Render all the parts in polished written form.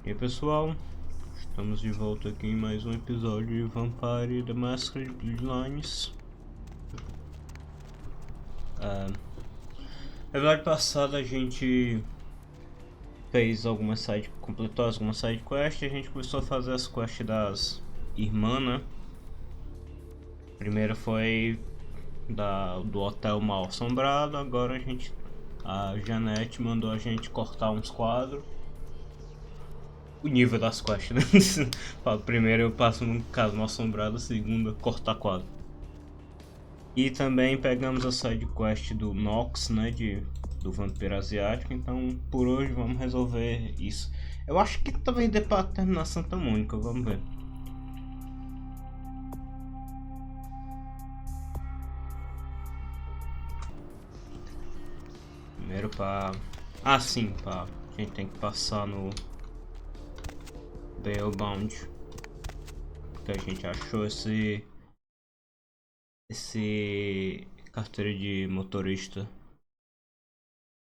E aí pessoal, estamos de volta aqui em mais um episódio de Vampire da Masquerade Bloodlines. No episódio passado a gente completou algumas side quests e a gente começou a fazer as quests das irmãs, né? A primeira foi do hotel mal assombrado, agora a Janete mandou a gente cortar uns quadros. O nível das quests, né? Primeiro eu passo num caso mal assombrado, segundo cortar quadro. E também pegamos a side quest do Nox, né, do vampiro asiático, então por hoje vamos resolver isso. Eu acho que talvez dê pra terminar Santa Mônica, vamos ver. Primeiro a gente tem que passar no Bailbound, que a gente achou esse carteira de motorista.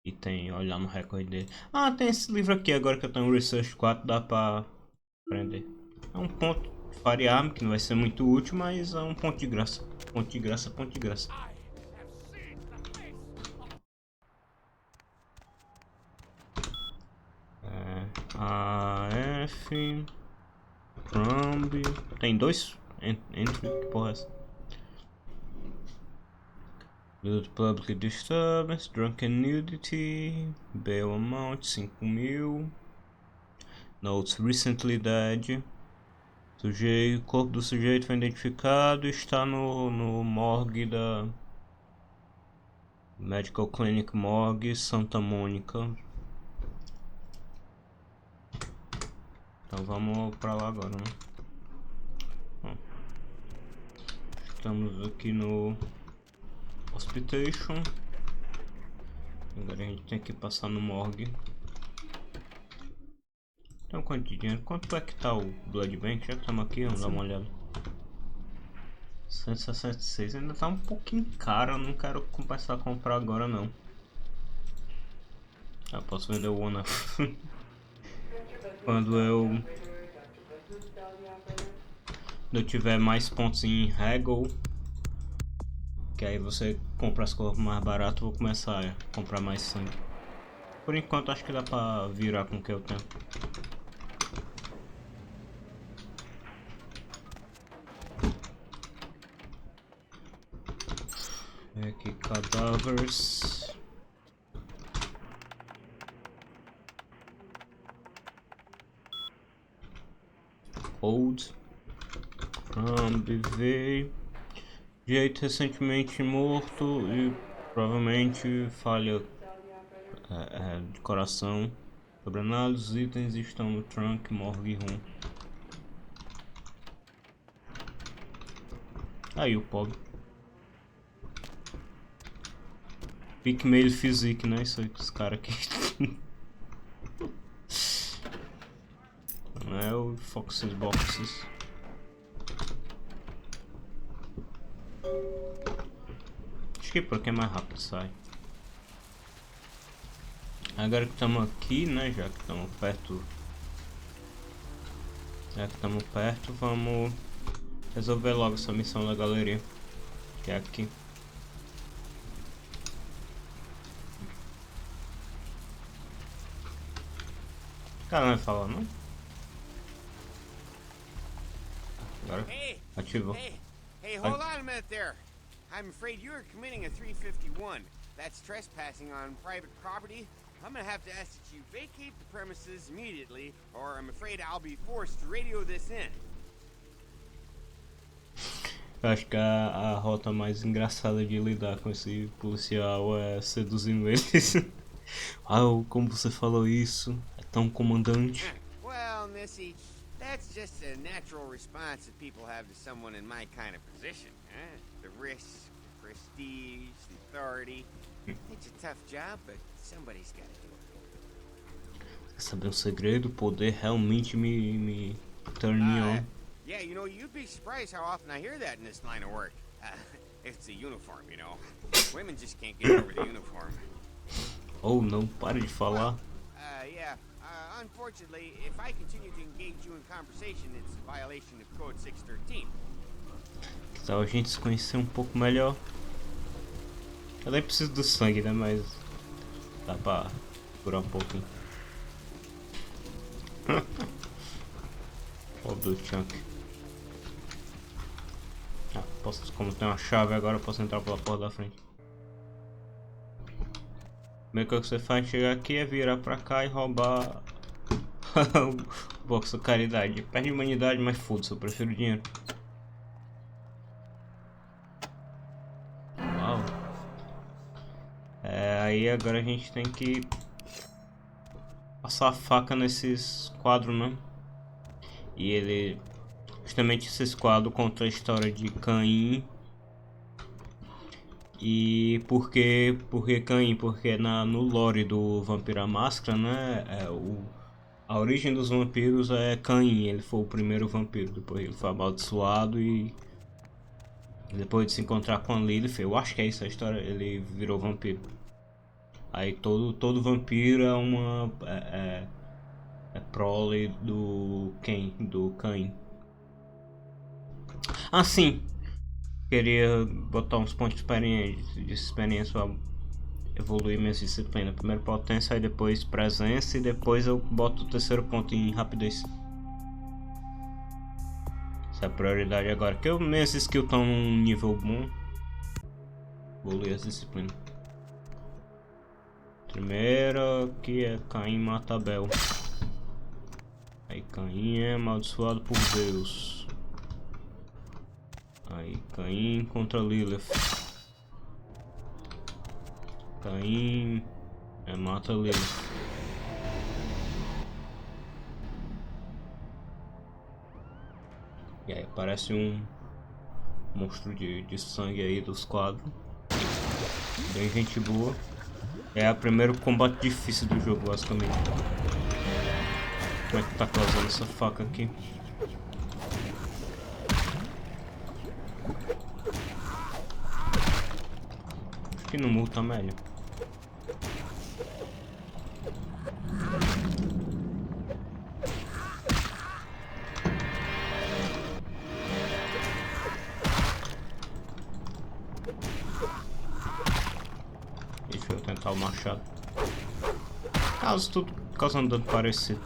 E tem, olhar no recorde dele. Ah, tem esse livro aqui agora que eu tenho Research 4, dá pra aprender. É um ponto de Firearm que não vai ser muito útil, mas é um ponto de graça. Ponto de graça, ponto de graça. AF Crumb. Tem dois entry, que porra é essa? Build Public Disturbance, Drunken Nudity, Bail Amount 5.000. Notes Recently Dead. O corpo do sujeito foi identificado e está no morgue da Medical Clinic Morgue Santa Mônica. Então vamos pra lá agora, né? Bom, estamos aqui no Hospitation. Agora a gente tem que passar no morgue. Então quanto de dinheiro? Quanto é que tá o Blood Bank? Já que estamos aqui, vamos dar uma olhada. 166, ainda tá um pouquinho caro, eu não quero começar a comprar agora não. Já posso vender o One quando eu tiver mais pontos em Haggle, que aí você compra as coisas mais barato, vou começar a comprar mais sangue. Por enquanto acho que dá pra virar com o que eu tenho. Aqui, cadáveres. Old. BV. Jeito recentemente morto e provavelmente falha de coração. Sobre análise, os itens estão no trunk, morgue room. Aí o pobre. Pick Mail Physique, né? Isso aí com os caras aqui. Não é o Foxes Boxes. Acho que porque é mais rápido sai. Agora que estamos aqui, né? Já que estamos perto. Vamos resolver logo essa missão da galeria. Que é aqui. Cara, não vai falar, não? Agora ativou. Hey, hold on a minute there. I'm afraid you're committing a 351. That's trespassing on private property. I'm gonna have to ask that you vacate the premises immediately, or I'm afraid I'll be forced to radio this in. Eu acho que a rota mais engraçada de lidar com esse policial é seduzindo eles. Como você falou isso? É tão comandante. Well, Nesse, that's just a natural response that people have to someone in my kind of position. The risk, the prestige, the authority. It's a tough job, but somebody's got to do it. Quer saber um segredo? O poder realmente me turn on. Yeah, you know, you'd be surprised how often I hear that in this line of work. It's the uniform, you know. Women just can't get over the uniform. Oh, não, pare de falar. Yeah. Unfortunately, if I continue to engage you in conversation, it's a violation of Code 613. Então a gente se conhecer um pouco melhor. Eu nem preciso do sangue, né? Mas dá pra curar um pouquinho. Ó, do chunk. Ah, posso, como tem uma chave agora, eu posso entrar pela porta da frente. A primeira coisa que você faz chegar aqui é virar pra cá e roubar o box da caridade. Perde humanidade, mas foda-se, eu prefiro dinheiro. Uau. Aí agora a gente tem que passar a faca nesses quadros, né? E ele... Justamente esses quadros contam a história de Caim. E por que Caim? Porque no lore do Vampiro à Máscara, né? A origem dos vampiros é Caim. Ele foi o primeiro vampiro. Depois ele foi amaldiçoado e... Depois de se encontrar com a Lilith, eu acho que é isso a história, ele virou vampiro. Aí todo vampiro é uma... É prole do Caim. Ah, sim. Queria botar uns pontos de experiência pra evoluir minhas disciplinas. Primeiro potência, aí depois presença e depois eu boto o terceiro ponto em rapidez. Essa é a prioridade agora. Que minhas skills estão num nível bom. Evoluir as disciplinas. Primeira que é Caim mata Abel. Aí Caim é amaldiçoado por Deus. Aí Caim contra Lilith. Caim mata Lilith. E aí aparece um monstro de sangue aí dos quadros. Bem gente boa. É o primeiro combate difícil do jogo, basicamente. Como é que tá causando essa faca aqui? Acho que no muro tá melhor. Deixa eu tentar o machado. Causa tudo causando dano parecido.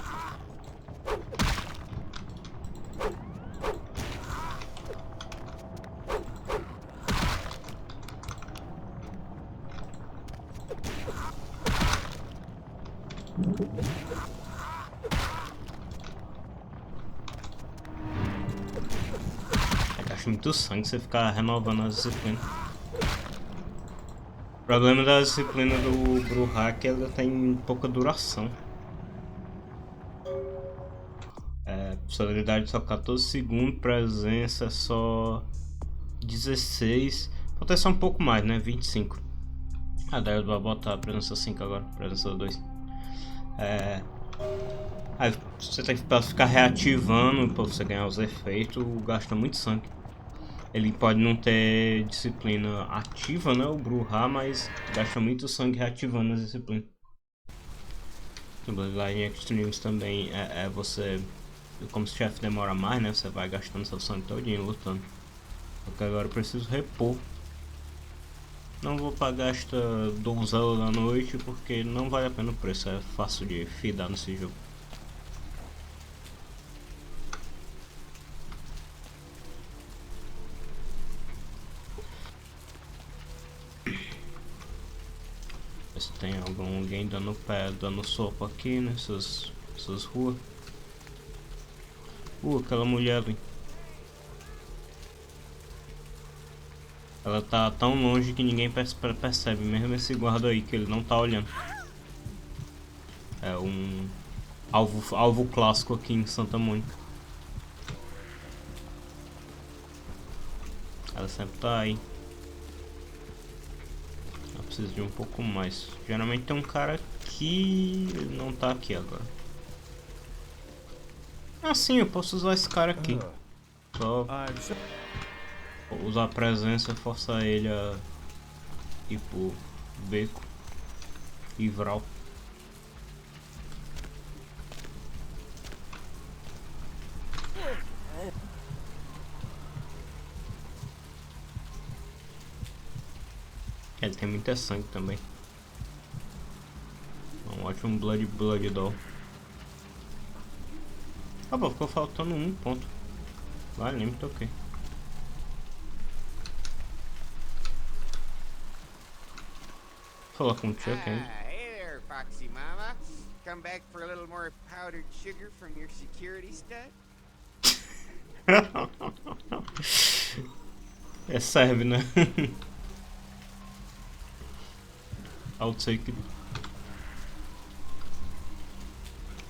Gasta muito sangue você ficar renovando as disciplinas. O problema da disciplina do Brujah é que ela tem pouca duração. Personalidade só 14 segundos, presença é só 16. Proteção um pouco mais, né? 25. Daí eu vou botar a presença 5 agora, presença 2. Aí você tem que ficar reativando para você ganhar os efeitos, gasta muito sangue. Ele pode não ter disciplina ativa, né, o Brujah, mas gasta muito sangue reativando as disciplinas. No Bloodlines Extremes também você, como o chefe demora mais, né, você vai gastando seu sangue todinho lutando. Porque agora eu preciso repor. Não vou pagar esta donzela da noite porque não vale a pena o preço, é fácil de fidar nesse jogo. Se tem alguém dando pé, dando sopa aqui nessas ruas. Aquela mulher ali. Ela tá tão longe que ninguém percebe, mesmo esse guarda aí, que ele não tá olhando. É um alvo clássico aqui em Santa Mônica. Ela sempre tá aí. Eu preciso de um pouco mais. Geralmente tem um cara que não tá aqui agora. Ah, sim, eu posso usar esse cara aqui. Só usar a presença e forçar ele a ir pro beco e vral. Ele tem muita sangue também. Um ótimo Blood Doll. Ah, pô, ficou faltando um ponto. Vai, nem me toquei. Falar com o Chuck ainda. Hey there, Foxy Mama. Come back for a little more powdered sugar from your security stud? É, serve, né? I'll take it.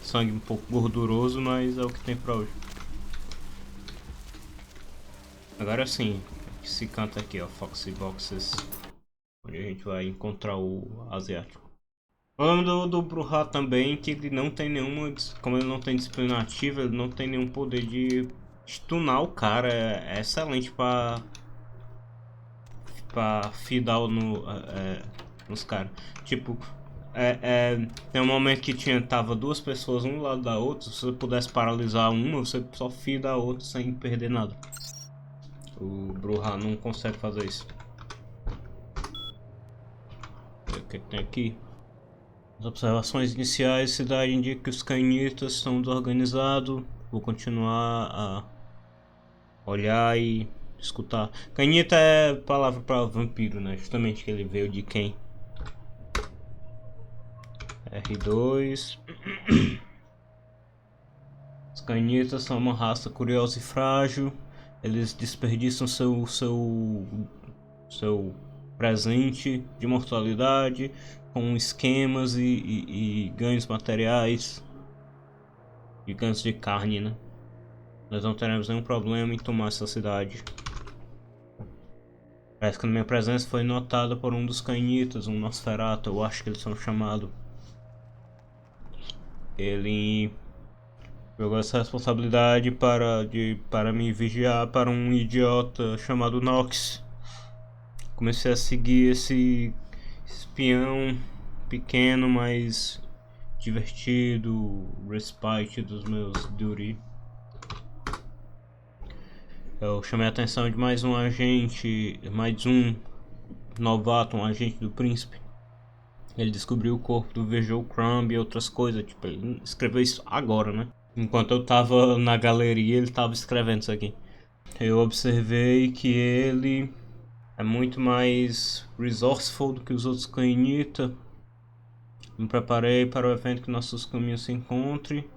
Sangue um pouco gorduroso, mas é o que tem pra hoje. Agora sim, esse canto aqui, ó, Foxy Boxes, onde a gente vai encontrar o asiático. Falando do Brujah também, que ele não tem nenhuma, como ele não tem disciplina ativa, ele não tem nenhum poder de stunar o cara. É excelente pra fidar nos caras. Tipo, tem um momento que tava duas pessoas um lado da outra. Se você pudesse paralisar uma, você só fida a outra sem perder nada. O Brujah não consegue fazer isso. O que tem aqui? As observações iniciais, cidade indica que os cainitas estão desorganizados. Vou continuar a olhar e escutar. Cainita é palavra para vampiro, né? Justamente que ele veio de quem? R2. Os cainitas são uma raça curiosa e frágil. Eles desperdiçam seu presente de mortalidade com esquemas e ganhos materiais e ganhos de carne, né? Nós não teremos nenhum problema em tomar essa cidade. Parece que a minha presença foi notada por um dos cainitas, um Nosferatu, eu acho que eles são chamados. Ele jogou essa responsabilidade para me vigiar para um idiota chamado Nox. Comecei a seguir esse espião pequeno, mas divertido, respite dos meus duty. Eu chamei a atenção de mais um agente, mais um novato, um agente do príncipe. Ele descobriu o corpo do Virgil Crumb e outras coisas, tipo, ele escreveu isso agora, né? Enquanto eu tava na galeria, ele tava escrevendo isso aqui. Eu observei que ele é muito mais resourceful do que os outros cainitas. Me preparei para o evento que nossos caminhos se encontrem.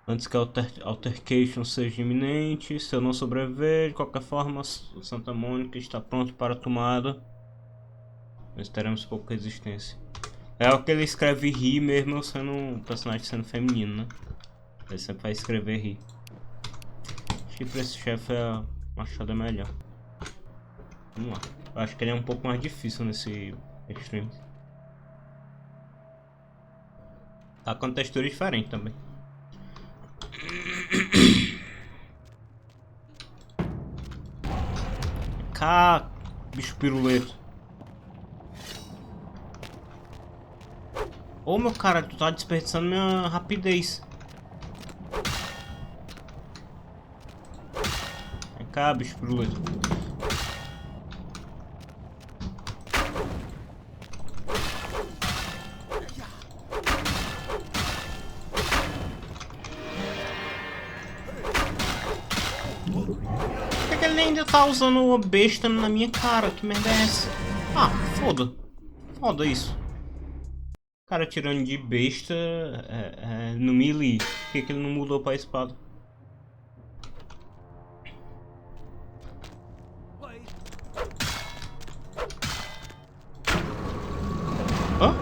Antes que a altercation seja iminente, se eu não sobreviver, de qualquer forma, o Santa Mônica está pronto para a tomada. Nós teremos pouca resistência. É o que ele escreve ri mesmo sendo um personagem sendo feminino, né? Ele sempre vai escrever ri. Acho que pra esse chefe a machada é melhor. Vamos lá. Eu acho que ele é um pouco mais difícil nesse extreme. Tá com textura diferente também. Cá, bicho piruleto. Ô meu cara, tu tá desperdiçando minha rapidez. Vem cá, bicho piruleto. Por que ele ainda tá usando uma besta na minha cara? Que merda é essa? Ah, foda. Foda isso. O cara tirando de besta no melee. Por que ele não mudou pra espada? Hã?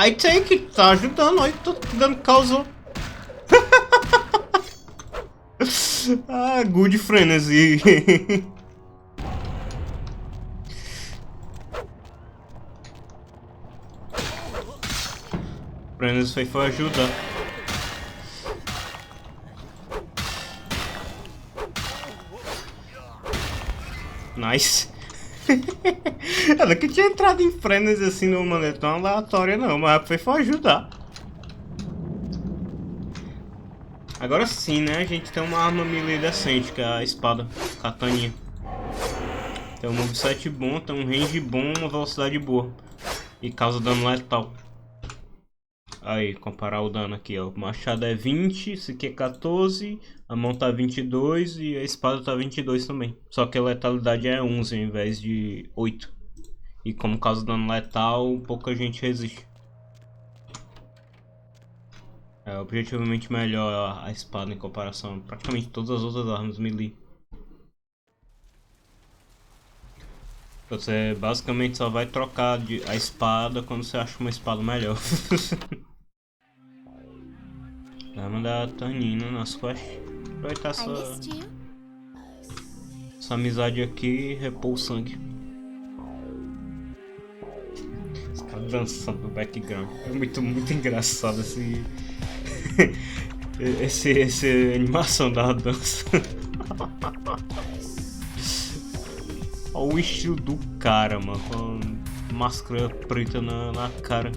I take it, tá ajudando, aí tô dando causa. Ah, good frenzy. Frenzy foi ajudar. Nice. Ela que tinha entrado em frenzy assim de uma maneira tão aleatória não, mas foi ajudar. Agora sim, né? A gente tem uma arma melee decente, que é a espada, kataninha. Tem um moveset bom, tem um range bom, uma velocidade boa. E causa dano letal. Aí, comparar o dano aqui, ó. O machado é 20, esse aqui é 14, a mão tá 22 e a espada tá 22 também. Só que a letalidade é 11 ao invés de 8. E como causa dano letal, pouca gente resiste. É objetivamente melhor a espada em comparação a praticamente todas as outras armas melee. Você basicamente só vai trocar a espada quando você acha uma espada melhor. Vamos dar termina nas quests. Aproveitar essa amizade aqui e repor o sangue. Os caras dançando no background. É muito engraçado essa animação da dança. Olha o estilo do cara, mano, com a máscara preta na cara.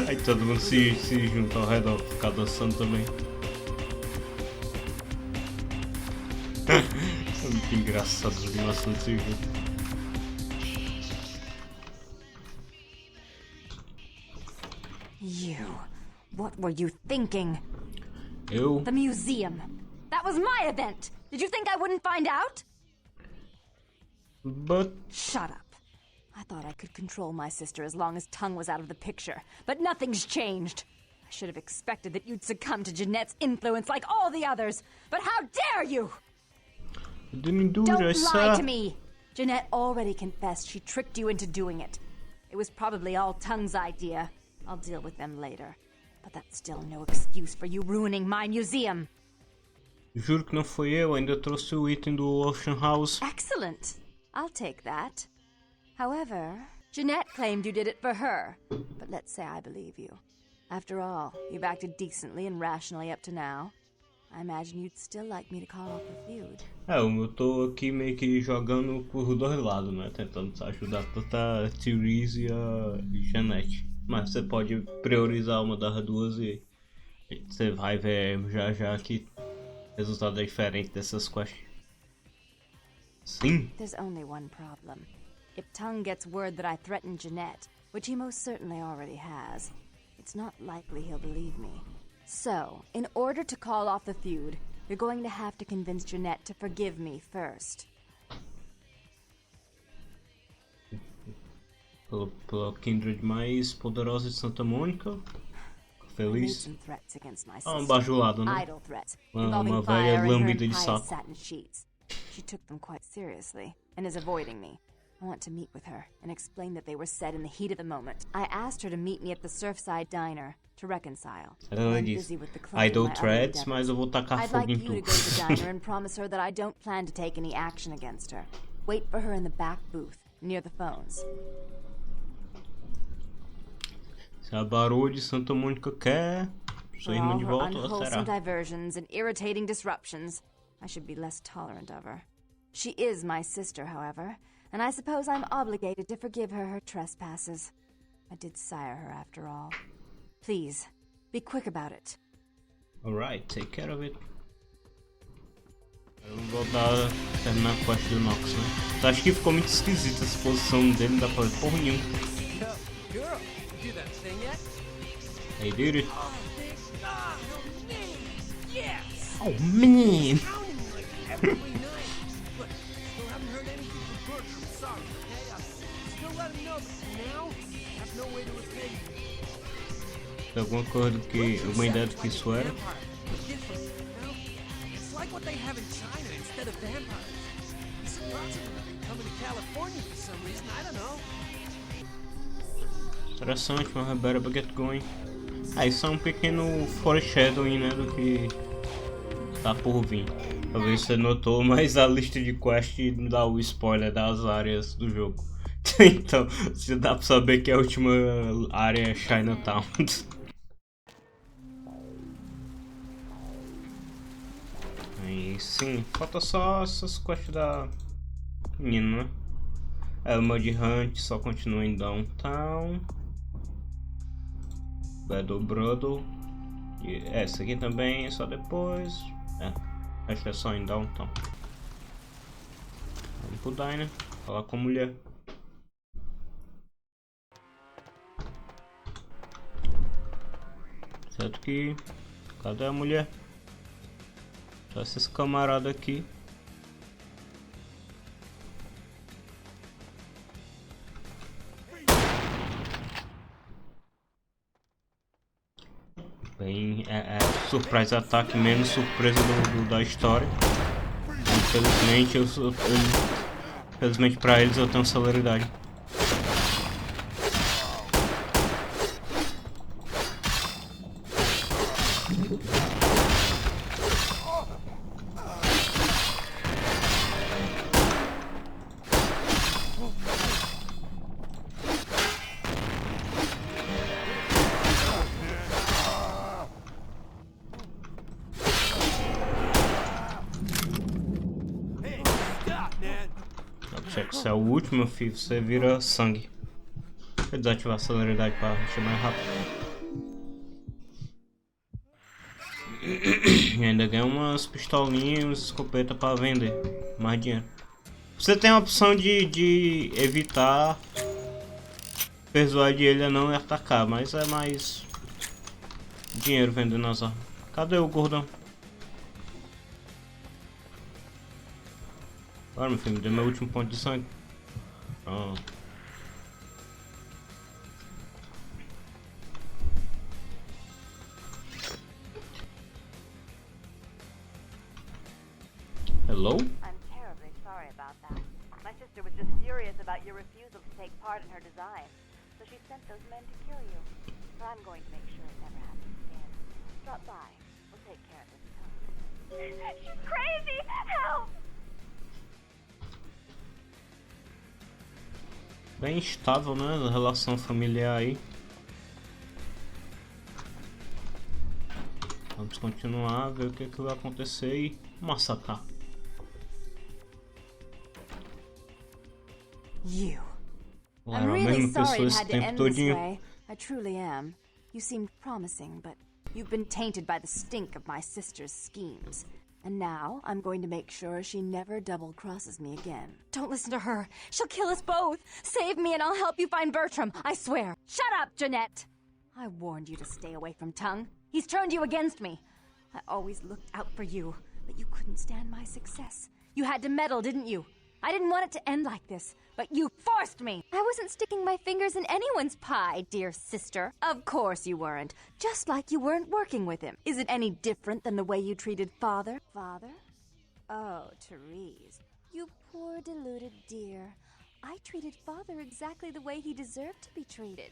Aí todo mundo se junta ao redor pra ficar dançando também. É muito engraçado a animação desse jogo. What were you thinking? Eu? The museum. That was my event. Did you think I wouldn't find out? But... Shut up. I thought I could control my sister as long as Tongue was out of the picture, but nothing's changed. I should have expected that you'd succumb to Jeanette's influence like all the others, but how dare you! Don't lie to me! Jeanette already confessed she tricked you into doing it. It was probably all Tongue's idea. I'll deal with them later. But that's still no excuse for you ruining my museum. Juro que não foi eu, ainda trouxe o item do Ocean House. Excellent. I'll take that. However, Jeanette claimed you did it for her. But let's say I believe you. After all, you've acted decently and rationally up to now. I imagine you'd still like me to call off the feud. Eu tô aqui meio que jogando por dois lados, né? Tentando ajudar tanto a Therese e a Jeanette. Mas você pode priorizar uma das duas e você vai ver já que o resultado é diferente dessas quests. Sim. There's only one problem. If Tongue gets word that I threatened Jeanette, which he most certainly already has, it's not likely he'll believe me. So, in order to call off the feud, you're going to have to convince Jeanette to forgive me first. Pela Kindred mais poderosa de Santa Mônica. Feliz. Bajulado, né? Uma velha lambida de saco. She took them quite seriously and is avoiding me. I want to meet with her and explain that they were said in the heat of the moment. I asked her to meet me at the Surfside Diner to reconcile. Ela disse, idle threats, mas eu vou tacar fogo em tu. I'd like you to go to the diner and promise her that I don't plan to take any action against her. Wait for her in the back booth, near the phones. Se a Barô de Santa Mônica quer sua irmã de volta, ela será. Diversions and irritating disruptions, I should be less tolerant of her. She is my sister, however, and I suppose I'm obligated to forgive her trespasses. I did sire her after all. Please, be quick about it. Alright, take care of it. Eu vou terminar a quest do Nox, né? Eu acho que ficou muito esquisita essa posição dele, não dá pra ver porra nenhuma. They did it. Oh man! Tem alguma coisa que uma ideia do que isso era? Interessante, mas I better get going. Isso é um pequeno foreshadowing, né, do que tá por vir. Talvez você notou, mas a lista de quests dá o spoiler das áreas do jogo. Então, você dá pra saber que a última área é Chinatown. Aí sim, falta só essas quests da menina, né? Elma de Hunt só continua em Downtown. Battle Brother. E essa aqui também é só depois. Acho que é só em Downtown. Vamos pro Diner. Falar com a mulher. Certo que... Cadê a mulher? Só esses camaradas aqui. Bem, surprise ataque, menos surpresa da história. Infelizmente pra eles eu tenho celeridade. Se é o último, meu filho, você vira sangue. Vou desativar a celeridade para mexer mais rápido. E ainda ganha umas pistolinhas, escopeta para vender. Mais dinheiro. Você tem a opção de evitar persuadir ele a não atacar, mas é mais dinheiro vendendo as armas. Cadê o gordão? Agora, meu filho, me deu meu último ponto de sangue. Oh. Hello? I'm terribly sorry about that. My sister was just furious about your refusal to take part in her design, so she sent those men to kill you. But I'm going to make sure it never happens again. Drop by. We'll take care of this tongue. She's crazy! Help! Bem estável, né? A relação familiar aí. Vamos continuar, ver o que vai acontecer e massacrar. You. Lá, I'm a really mesma sorry pessoa it esse had to tempo end this todinho. way. I truly am. You seemed promising, but you've been tainted by the stink of my sister's schemes. And now, I'm going to make sure she never double-crosses me again. Don't listen to her. She'll kill us both. Save me and I'll help you find Bertram. I swear. Shut up, Jeanette! I warned you to stay away from Tongue. He's turned you against me. I always looked out for you, but you couldn't stand my success. You had to meddle, didn't you? I didn't want it to end like this, but you forced me. I wasn't sticking my fingers in anyone's pie, dear sister. Of course you weren't. Just like you weren't working with him. Is it any different than the way you treated Father? Father? Oh, Therese. You poor deluded dear. I treated Father exactly the way he deserved to be treated.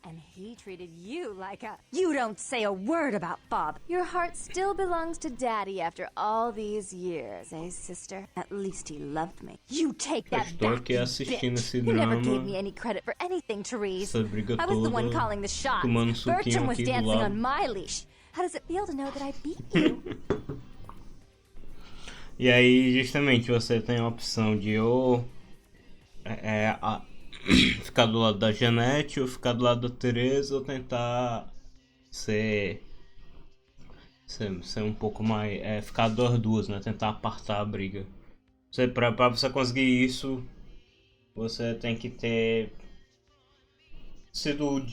And he treated you like a... You don't say a word about Father. Your heart still belongs to Daddy after all these years, eh, sister? At least he loved me. You take that Estou back, aqui you assistindo bitch. esse You never drama. gave me any credit for anything, Therese. Essa briga I was the one toda, calling the shots. tomando suquinho Bertram was aqui do dancing lado. on my leash. How does it feel to know that I beat you? E aí, justamente, você tem a opção de ou ficar do lado da Jeanette, ou ficar do lado da Teresa, ou tentar ser um pouco mais... ficar das duas, né? Tentar apartar a briga. Pra você conseguir isso, você tem que ter sido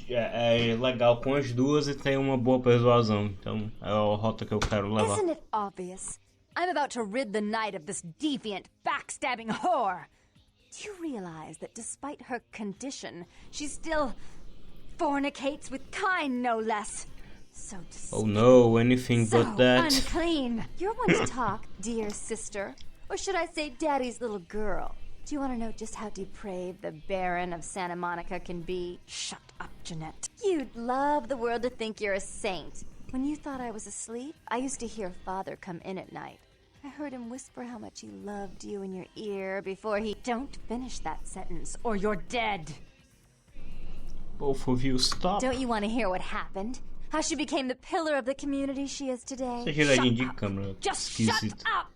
legal com as duas e ter uma boa persuasão. Então, é a rota que eu quero levar. Isn't it obvious? I'm about to rid the night of this deviant, backstabbing whore. Do you realize that despite her condition, she still fornicates with kind, no less? So Oh no, anything so but that. unclean. You're one to talk, dear sister. Or should I say daddy's little girl? Do you want to know just how depraved the Baron of Santa Monica can be? Shut up, Jeanette. You'd love the world to think you're a saint. When you thought I was asleep, I used to hear Father come in at night. I heard him whisper how much he loved you in your ear before he... Don't finish that sentence, or you're dead. Both of you stop. Don't you want to hear what happened? How she became the pillar of the community she is today? Essa giradinha de Shut up. câmera Just esquisita. shut up!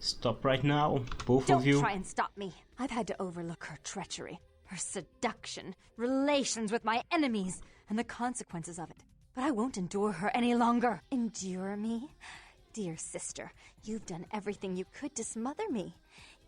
Stop right now, both Don't of you. try and stop me. I've had to overlook her treachery, her seduction, relations with my enemies, and the consequences of it. But I won't endure her any longer. Endure me? Dear sister, you've done everything you could to smother me.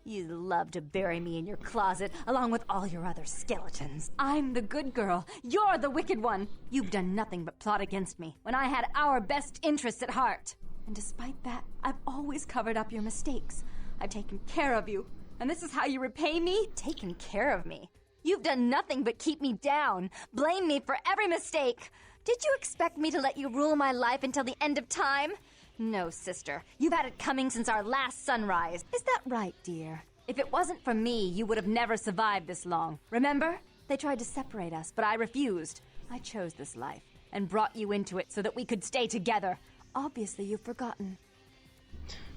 You love to bury me in your closet, along with all your other skeletons. I'm the good girl. You're the wicked one. You've done nothing but plot against me, when I had our best interests at heart. And despite that, I've always covered up your mistakes. I've taken care of you. And this is how you repay me? Taken care of me. You've done nothing but keep me down, blame me for every mistake. Did you expect me to let you rule my life until the end of time? No, sister. You've had it coming since our last sunrise. Is that right, dear? If it wasn't for me, you would have never survived this long. Remember? They tried to separate us, but I refused. I chose this life and brought you into it so that we could stay together. Obviously, you've forgotten.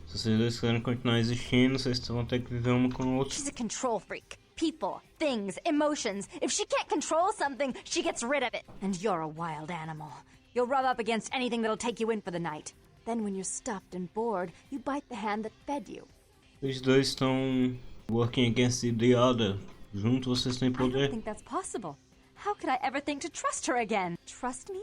Se vocês dois quiserem continuar existindo, vocês vão ter que viver uma com a outra. She's a control freak. People, things, emotions. If she can't control something, she gets rid of it. And you're a wild animal. You'll rub up against anything that'll take you in for the night. Then when you're stuffed and bored, you bite the hand that fed you. Os dois estão working against the other. Juntos vocês têm I don't poder. think that's possible. How could I ever think to trust her again? Trust me?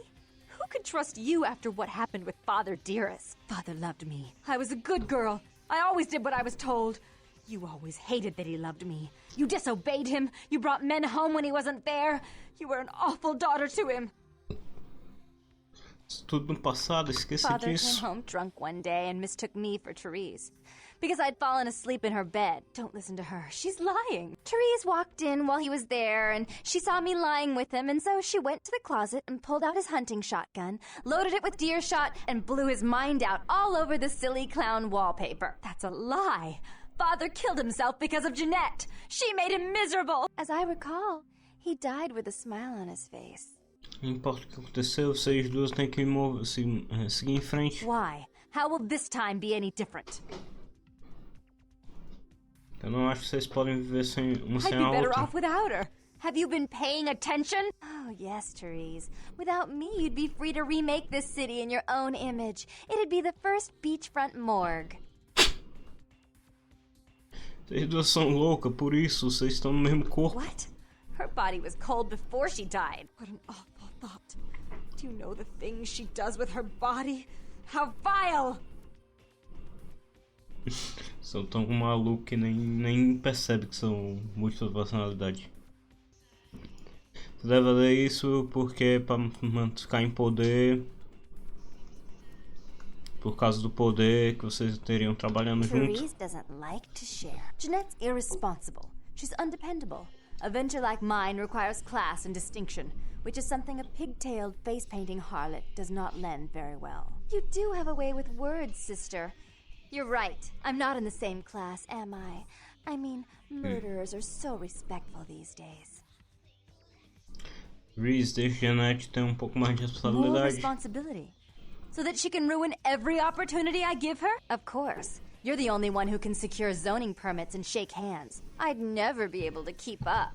Who could trust you after what happened with Father Dearest? Father loved me. I was a good girl. I always did what I was told. You always hated that he loved me. You disobeyed him. You brought men home when he wasn't there. You were an awful daughter to him. Isso tudo no passado, esqueça Father disso. came home drunk one day and mistook me for Therese. Because I'd fallen asleep in her bed. Don't listen to her. She's lying. Therese walked in while he was there, and she saw me lying with him, and so she went to the closet and pulled out his hunting shotgun, loaded it with deer shot, and blew his mind out all over the silly clown wallpaper. That's a lie. Father killed himself because of Jeanette. She made him miserable. As I recall, he died with a smile on his face. Não importa o que aconteceu, vocês duas têm que seguir em frente. Why? How will this time be any different? Eu não acho que vocês podem viver uma I'd sem be a better outra. off without her. Have you been paying attention? Oh, yes, Therese. Without me, you'd be free to remake this city in your own image. It'd be the first beachfront morgue. Vocês duas são loucas, por isso vocês estão no mesmo corpo. What? Her body was cold before she died. What an awful thought. Do you know the things she does with her body? How vile! São tão malucos que nem percebe que são múltiplas personalidades. Você deve ler isso porque é pra ficar em poder. Por causa do poder que vocês teriam trabalhando juntos. Therese doesn't like to share. Jeanette's irresponsible. She's undependable. A venture like mine requires class and distinction, which is something a pigtailed, face-painting harlot does not lend very well. You do have a way with words, sister. You're right. I'm not in the same class, am I? I mean, murderers are so respectful these days. Reese deixa Jeanette ter pouco mais de More responsabilidade. responsibility. So that she can ruin every opportunity I give her? Of course. You're the only one who can secure zoning permits and shake hands. I'd never be able to keep up.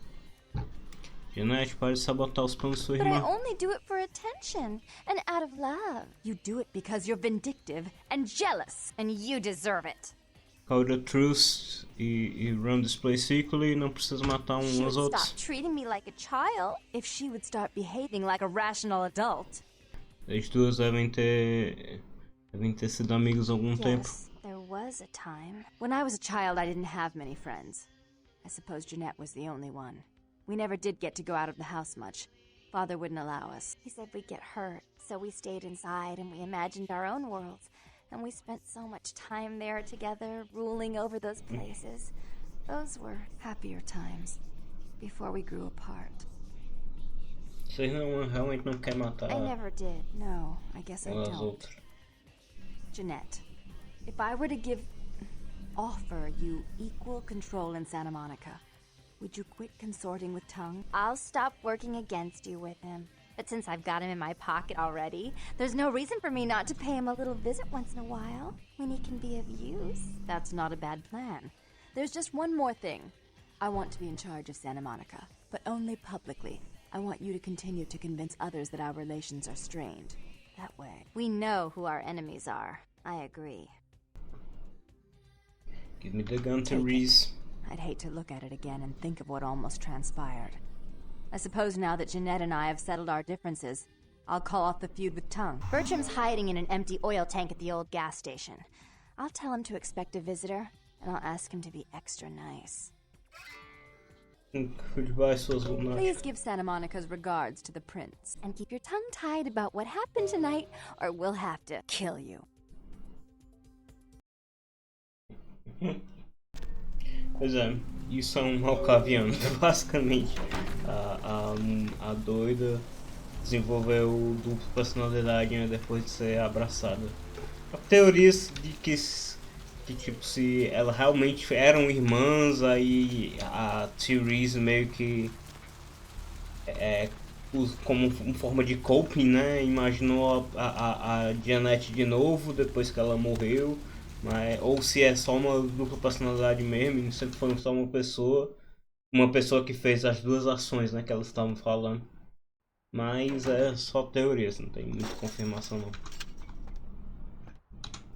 Jeanette, pare de sabotar os planos de sua But I irmã. only do it for attention and out of love. You do it because you're vindictive and jealous, and you deserve it. Call the truth e run this place equally e não precisa matar She aos would outros. stop treating me like a child if she would start behaving like a rational adult. As duas devem ter sido amigos há algum tempo. Yes, there was a time. When I was a child, I didn't have many friends. I suppose Jeanette was the only one. We never did get to go out of the house much. Father wouldn't allow us. He said we'd get hurt, so we stayed inside and we imagined our own worlds. And we spent so much time there together, ruling over those places. Those were happier times, before we grew apart. Vocês realmente não querem matar I never did. No, I guess I as don't. outras. Jeanette, if I were to offer you equal control in Santa Monica, would you quit consorting with Tongue? I'll stop working against you with him. But since I've got him in my pocket already, there's no reason for me not to pay him a little visit once in a while, when he can be of use. That's not a bad plan. There's just one more thing. I want to be in charge of Santa Monica, but only publicly. I want you to continue to convince others that our relations are strained. That way, we know who our enemies are. I agree. Give me the gun, Take it. Therese. I'd hate to look at it again and think of what almost transpired. I suppose now that Jeanette and I have settled our differences, I'll call off the feud with Tongue. Bertram's hiding in an empty oil tank at the old gas station. I'll tell him to expect a visitor, and I'll ask him to be extra nice. Goodbye, suas lunáticas. Please give Santa Monica's regards to the prince, and keep your tongue tied about what happened tonight, or we'll have to kill you. Pois é, isso é um malcaviano. Basicamente, a doida desenvolveu dupla personalidade, né, depois de ser abraçada. A teoria de que tipo, se elas realmente eram irmãs, aí a Therese meio que como uma forma de coping, né, imaginou a Jeanette de novo depois que ela morreu, ou se é só uma dupla personalidade mesmo, e sempre foi só uma pessoa que fez as duas ações, né, que elas estavam falando. Mas é só teorias, não tem muita confirmação não.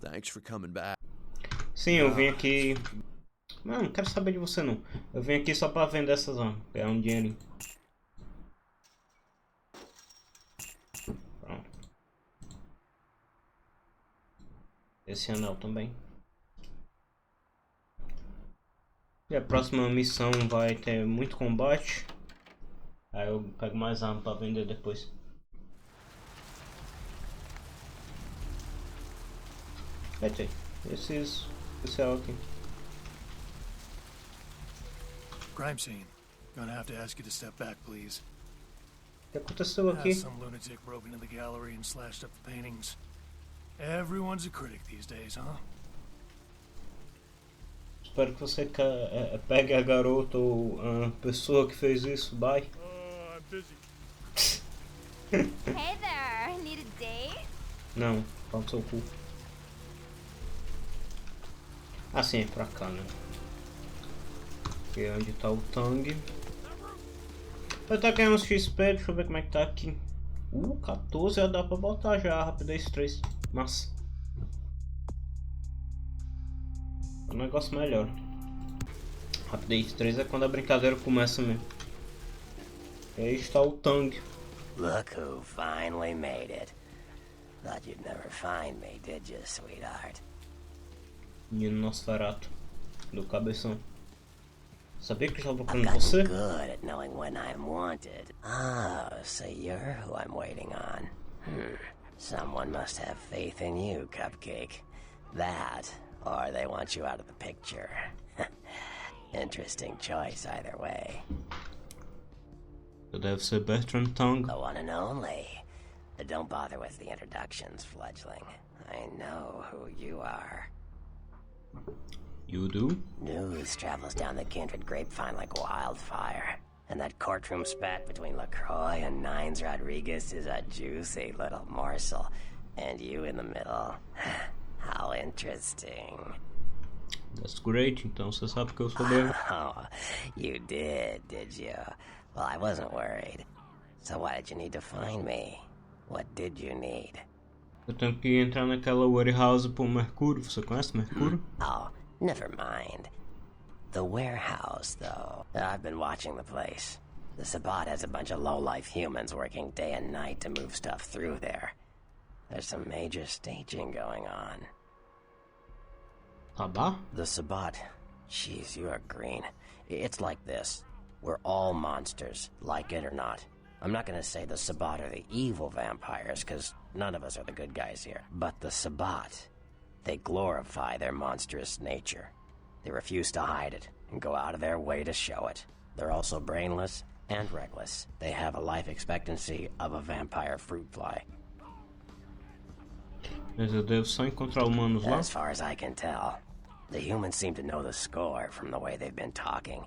Thanks for coming back. Sim, eu vim aqui... Não quero saber de você não. Eu vim aqui só pra vender essas armas, ganhar um dinheirinho. Pronto. Esse anel também. E a próxima missão vai ter muito combate. Aí eu pego mais arma pra vender depois. Peraí, esse é aqui. Crime scene. Gonna have to ask you to step back, please. O que aconteceu aqui? Some lunatic broke into the gallery and slashed up the paintings. Everyone's a critic these days, huh? Espero que você pegue a garota ou a pessoa que fez isso. Bye. I'm busy. Hey there, need a date? Não, fala no seu cu. Ah, sim, é pra cá, né? Aqui é onde tá o Tang. Eu tô ganhando uns XP, deixa eu ver como é que tá aqui. 14 já dá pra botar já, rapidez 3. Massa. É um negócio melhor. Rapidez 3 é quando a brincadeira começa mesmo. E aí está o Tang. Look who finally made it. Thought you'd never find me, did you, sweetheart? Menino Nosferatu. Do cabeção. Sabia que eu estava I've procurando gotten você? good at knowing when I'm wanted. Oh, so you're who I'm waiting on. Someone must have faith in you, Cupcake. That, or they want you out of the picture. Interesting choice either way. Deve ser Bertrand Tang. The one and only. But don't bother with the introductions, fledgling. I know who you are. You do? News travels down the kindred grapevine like wildfire. And that courtroom spat between LaCroix and Nines Rodriguez is a juicy little morsel. And you in the middle. How interesting. That's great, então você sabe que eu sou dele. Oh, you did you? Well, I wasn't worried. So why did you need to find me? What did you need? Eu tenho que entrar naquela warehouse pro Mercúrio. Você conhece Mercúrio? Oh, never mind. The warehouse, though. I've been watching the place. The Sabá has a bunch of low-life humans working day and night to move stuff through there. There's some major staging going on. Sabá? The Sabá. Jeez, you are green. It's like this. We're all monsters, like it or not. I'm not gonna say the Sabá are the evil vampires, because none of us are the good guys here. But the Sabá, they glorify their monstrous nature. They refuse to hide it, and go out of their way to show it. They're also brainless and reckless. They have a life expectancy of a vampire fruit fly. Mas eu devo só encontrar humanos lá? As far as I can tell, the humans seem to know the score from the way they've been talking.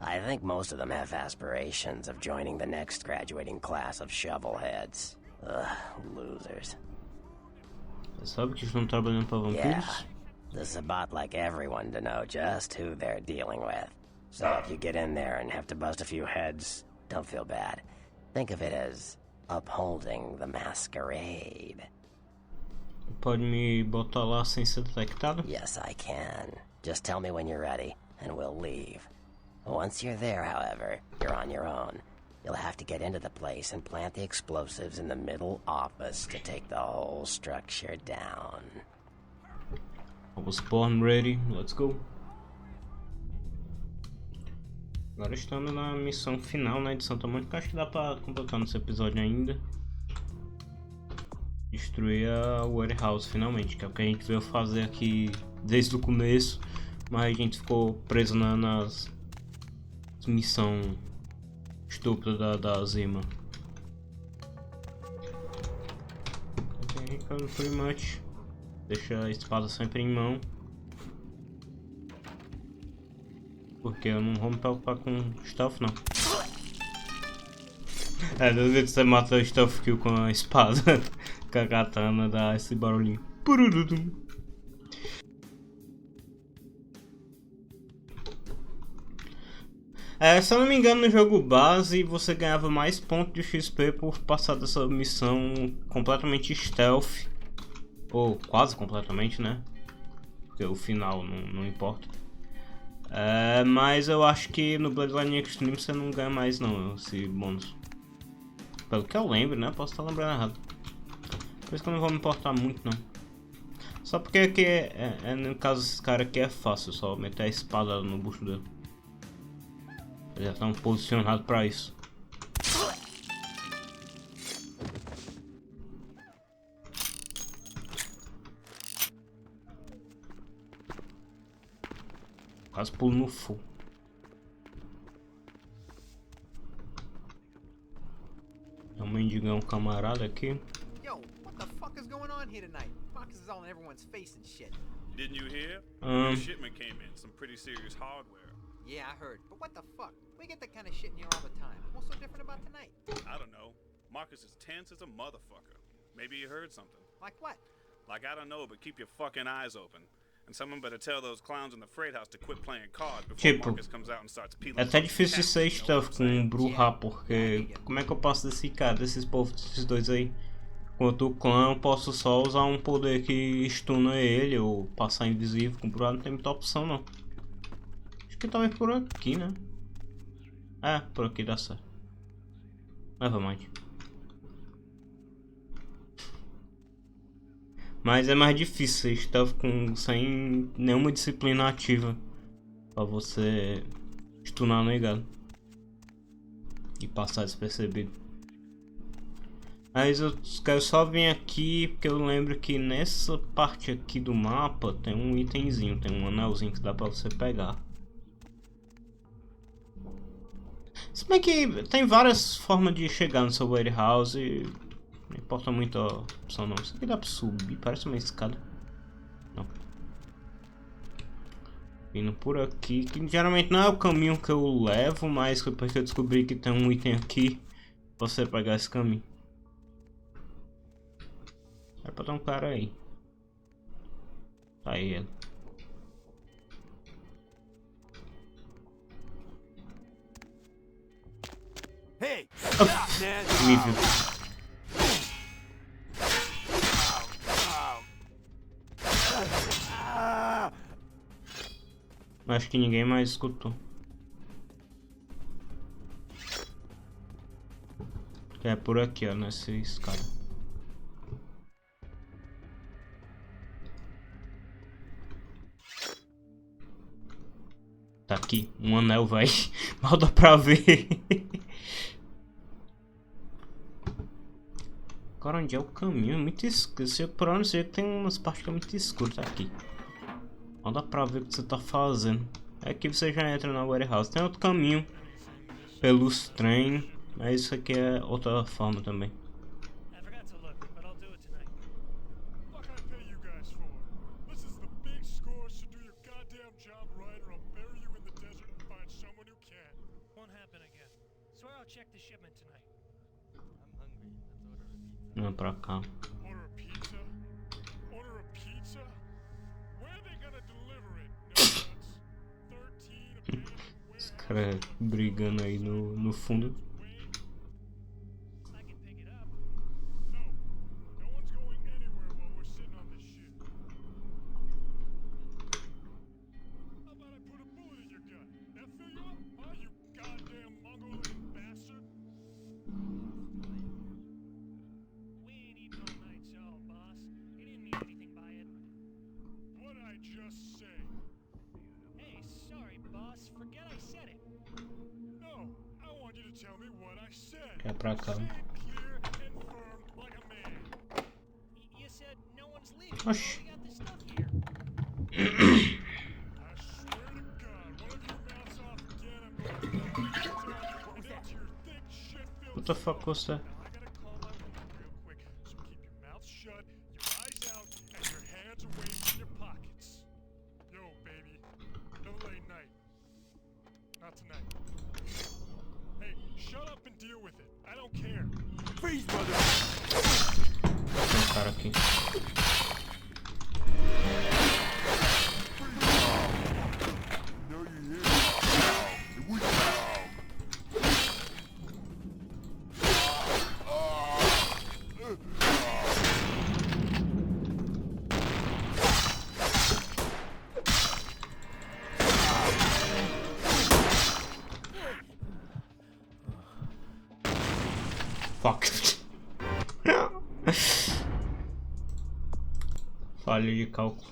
I think most of them have aspirations of joining the next graduating class of shovelheads. Ugh, losers. Você sabe que estão trabalhando para vampiros? Yeah, the Sabá like everyone to know just who they're dealing with. So if you get in there and have to bust a few heads, don't feel bad. Think of it as upholding the Masquerade. Pode me botar lá sem ser detectado? Yes, I can. Just tell me when you're ready, and we'll leave. Once you're there, however, you're on your own. You'll have to get into the place and plant the explosives in the middle office to take the whole structure down. I was born ready, let's go. Agora estamos na missão final na edição tamanho que acho que dá pra completar nesse episódio ainda. Destruir a warehouse finalmente, que é o que a gente veio fazer aqui desde o começo, mas a gente ficou preso nas missão estúpida da Zima. Pretty much. Deixa a espada sempre em mão. Porque eu não vou me preocupar com stealth não. Duvido que você mata o stealth kill com a espada. Com a katana dá esse barulhinho. Se eu não me engano, no jogo base você ganhava mais pontos de XP por passar dessa missão completamente stealth. Ou quase completamente, né? Porque o final não importa. Mas eu acho que no Bloodlines Extreme você não ganha mais não, esse bônus. Pelo que eu lembro, né? Posso estar lembrando errado. Por isso que eu não vou me importar muito não. Só porque aqui no caso desse cara aqui é fácil, só meter a espada no bucho dele. Eles já estão posicionados para isso. Quase pulo no fogo. É um mendigão camarada aqui. Yo, what the fuck is going on here tonight? Boxes all in everyone's face and shit. Didn't you hear? New shipment came in, some pretty serious hardware. Yeah, I heard. But what the fuck? We get that kind of shit in here all the time. What's so different about tonight? I don't know. Marcus is tense as a motherfucker. Maybe you heard something. Like what? Like, I don't know, but keep your fucking eyes open. And someone better tell those clowns in the freight house to quit playing cards before Marcus comes out and starts peeling. É até difícil ser stealth com Brujah, porque como é que eu posso desses povos, desses dois aí? Enquanto o clã eu posso só usar um poder que stuna ele ou passar invisível. Com Brujah não tem muita opção não. Acho que talvez por aqui, né? Por aqui dá certo. Leva mais. Mas é mais difícil estar sem nenhuma disciplina ativa pra você stunar negado e passar despercebido. Mas eu quero só vir aqui porque eu lembro que nessa parte aqui do mapa tem um itemzinho, tem um anelzinho que dá pra você pegar. Se bem que tem várias formas de chegar no seu warehouse. Não importa muito a opção não. Isso aqui dá pra subir, parece uma escada. Não. Vindo por aqui, que geralmente não é o caminho que eu levo, mas depois que eu descobri que tem um item aqui, você pegar esse caminho. Era pra ter um cara aí. Tá aí ele. Hey! Me viu. Acho que ninguém mais escutou. É por aqui, ó, nessa escada. Tá aqui, um anel, vai. Mal dá pra ver. Agora onde é o caminho? É muito escuro. Se eu por onde sei que tem umas partes que é muito escuras. Tá aqui. Não dá pra ver o que você tá fazendo. Aqui você já entra na warehouse. Tem outro caminho pelos trem, mas isso aqui é outra forma também. Vamos pra cá. Os caras brigando aí no fundo. just say? Hey, sorry, boss. Forget I said it. No, I want you to tell me what I said. É pra cá. Say it clear and firm like a man. You said no one's leaving. Oxi. We got this stuff here. I swear to God, one of your mouths off again, I'm going to pull out your tongue and into your thick shit-filled What the fuck was that? Now I gotta call my woman real quick, so keep your mouth shut, your eyes out, and your hands away from your pockets. Yo, baby, no late night. Not tonight. Hey, shut up and deal with it. I don't care. Freeze, brother! Tem um cara aqui. Fuck. Falha de cálculo.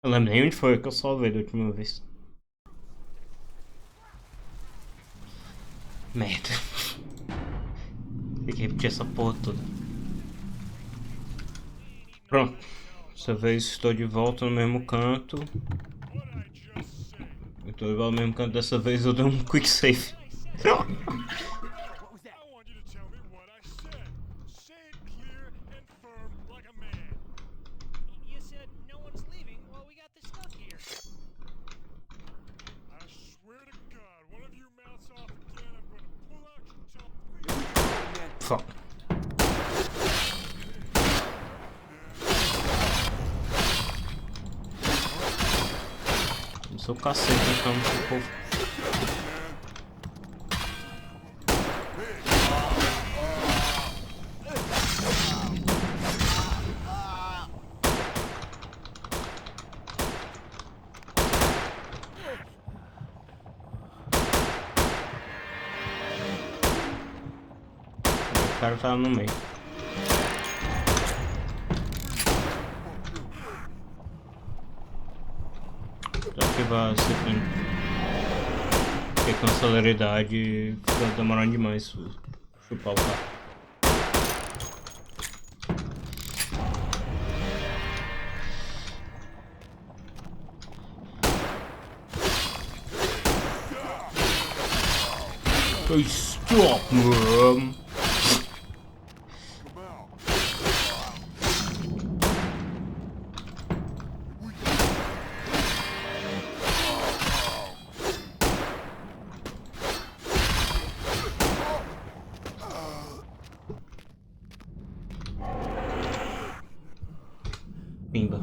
Eu lembro nem onde foi que eu salvei da última vez. Merda. Tem que repetir essa porra toda. Pronto. Dessa vez estou de volta no mesmo canto. Eu estou igual no mesmo canto, dessa vez eu dei um quick save. Fuck. Não sou cacete, então não sou povo. O cara tá no meio. Vou ativar esse aqui. Porque com celeridade fica demorando demais chupar o cara. Stop, man! Pimba.